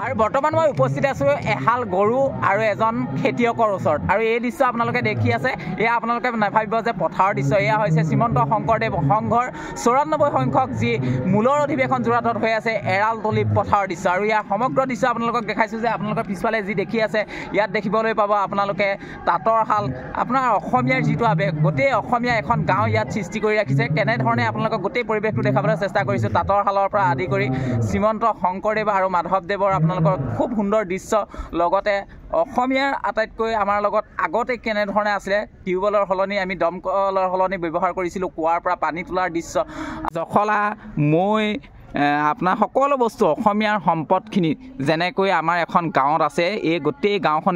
আৰু বৰ্তমান মই উপস্থিত আছোঁ এহাল গৰু আৰু এজন খেতিয়কৰ ওচৰত আৰু এই দৃশ্য আপোনালোকে দেখি আছে এয়া আপোনালোকে নাভাবিব যে পথাৰৰ দৃশ্য এয়া হৈছে শ্ৰীমন্ত শংকৰদেৱ সংঘৰ 94 সংখ্যক যি মূলৰ অধিৱেশন যোৰহাটত হৈ আছে এৰালতলি পথাৰৰ দৃশ্য আৰু ইয়াৰ সমগ্ৰ দৃশ্য আপোনালোকক দেখাইছোঁ যে আপোনালোকৰ পিছফালে যি দেখি আছে ইয়াত দেখিবলৈ পাব আপোনালোকে তাঁতৰ শাল আপোনাৰ অসমীয়াৰ যিটো আৱেগ গোটেই অসমীয়া এখন গাঁও ইয়াত সৃষ্টি কৰি ৰাখিছে কেনেধৰণে আপোনালোকক গোটেই পৰিৱেশটো দেখাবলৈ চেষ্টা কৰিছোঁ তাঁতৰ শালৰ পৰা আদি কৰি শ্ৰীমন্ত শংকৰদেৱ আৰু মাধৱদেৱৰ আপোনালোকৰ খুব সুন্দৰ দৃশ্য লগতে অসমীয়াৰ আটাইতকৈ আমাৰ লগত আগতে কেনেধৰণে আছিলে টিউবৱেলৰ সলনি আমি দমকলৰ সলনি ব্যৱহাৰ কৰিছিলোঁ কুঁৱাৰ পৰা পানী তোলাৰ দৃশ্য জখলা মৈ আপোনাৰ সকলো বস্তু অসমীয়াৰ সম্পদখিনি যেনেকৈ আমাৰ এখন গাঁৱত আছে এই গোটেই গাঁওখন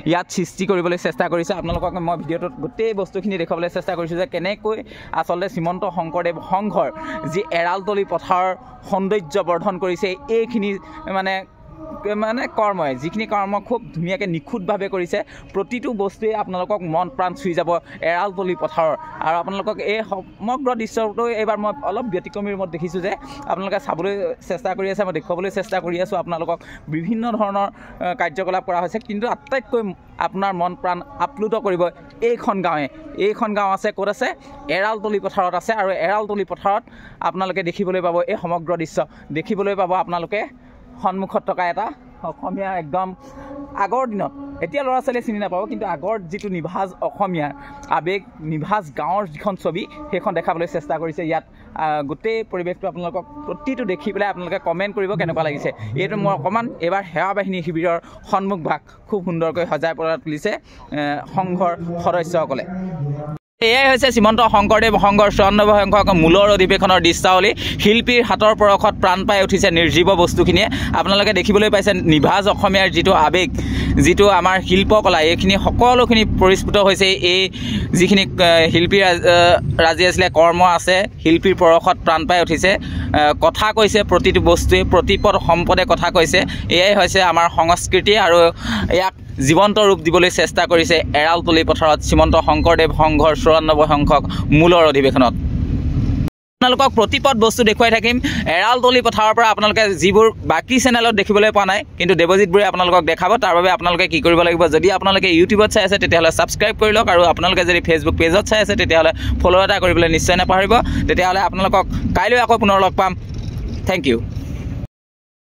ইয়াত সৃষ্টি কৰিবলৈ চেষ্টা কৰিছে আপোনালোকক মই ভিডিঅ'টোত গোটেই বস্তুখিনি দেখুৱাবলৈ চেষ্টা কৰিছোঁ যে কেনেকৈ আচলতে শ্ৰীমন্ত শংকৰদেৱ সংঘৰ যি এৰালতলি পথাৰৰ সৌন্দৰ্য বৰ্ধন কৰিছে এইখিনি মানে কৰ্মই যিখিনি কৰ্ম খুব ধুনীয়াকৈ নিখুঁতভাৱে কৰিছে প্ৰতিটো বস্তুৱে আপোনালোকক মন প্ৰাণ চুই যাব এৰালতলি পথাৰৰ আৰু আপোনালোকক এই সমগ্ৰ দৃশ্যটো এইবাৰ মই অলপ ব্যতিক্ৰমী ৰুমত দেখিছোঁ যে আপোনালোকে চাবলৈ চেষ্টা কৰি আছে মই দেখুৱাবলৈ চেষ্টা কৰি আছোঁ আপোনালোকক বিভিন্ন ধৰণৰ কাৰ্যকলাপ কৰা হৈছে কিন্তু আটাইতকৈ আপোনাৰ মন প্ৰাণ আপ্লুত কৰিব এইখন গাঁও আছে ক'ত আছে এৰালতলি পথাৰত আছে আৰু এৰালতলি পথাৰত আপোনালোকে দেখিবলৈ পাব এই সমগ্ৰ দৃশ্য দেখিবলৈ পাব আপোনালোকে সন্মুখত থকা এটা অসমীয়া একদম আগৰ দিনত এতিয়া ল'ৰা ছোৱালীয়ে চিনি নাপাব কিন্তু আগৰ যিটো নিভাঁজ অসমীয়াৰ আৱেগ নিভাঁজ গাঁৱৰ যিখন ছবি সেইখন দেখাবলৈ চেষ্টা কৰিছে ইয়াত গোটেই পৰিৱেশটো আপোনালোকক প্ৰতিটো দেখি পেলাই আপোনালোকে কমেণ্ট কৰিব কেনেকুৱা লাগিছে এইটো মই অকণমান এইবাৰ সেৱা বাহিনী শিবিৰৰ সন্মুখভাগ খুব সুন্দৰকৈ সজাই পৰাই তুলিছে সংঘৰ সদস্যসকলে এয়াই হৈছে শ্ৰীমন্ত শংকৰদেৱ সংঘৰ 94 সংখ্যক মূলৰ অধিৱেশনৰ দৃশ্যাৱলী শিল্পীৰ হাতৰ পৰশত প্ৰাণ পাই উঠিছে নিৰ্জীৱ বস্তুখিনিয়ে আপোনালোকে দেখিবলৈ পাইছে নিভাঁজ অসমীয়াৰ যিটো আৱেগ যিটো আমাৰ শিল্পকলা এইখিনি সকলোখিনি পৰিস্ফুট হৈছে এই যিখিনি শিল্পী ৰাজি আছিলে কৰ্ম আছে শিল্পীৰ পৰশত প্ৰাণ পাই উঠিছে কথা কৈছে প্ৰতিটো বস্তুৱে প্ৰতিপদ সম্পদে কথা কৈছে এয়াই হৈছে আমাৰ সংস্কৃতি আৰু ইয়াক জীৱন্ত ৰূপ দিবলৈ চেষ্টা কৰিছে এৰালতলি পথাৰত শ্ৰীমন্ত শংকৰদেৱ সংঘৰ 94 সংখ্যক মূলৰ অধিৱেশনত আপোনালোকক প্ৰতিপদ বস্তু দেখুৱাই থাকিম এৰালতলি পথাৰৰ পৰা আপোনালোকে যিবোৰ বাকী চেনেলত দেখিবলৈ পোৱা নাই কিন্তু দেৱজিৎবোৰে আপোনালোকক দেখাব তাৰ বাবে আপোনালোকে কি কৰিব লাগিব যদি আপোনালোকে ইউটিউবত চাই আছে তেতিয়াহ'লে ছাবস্ক্ৰাইব কৰি লওক আৰু আপোনালোকে যদি ফেচবুক পেজত চাই আছে তেতিয়াহ'লে ফ'ল' এটা কৰিবলৈ নিশ্চয় নাপাহৰিব তেতিয়াহ'লে আপোনালোকক কাইলৈ আকৌ পুনৰ লগ পাম থেংক ইউ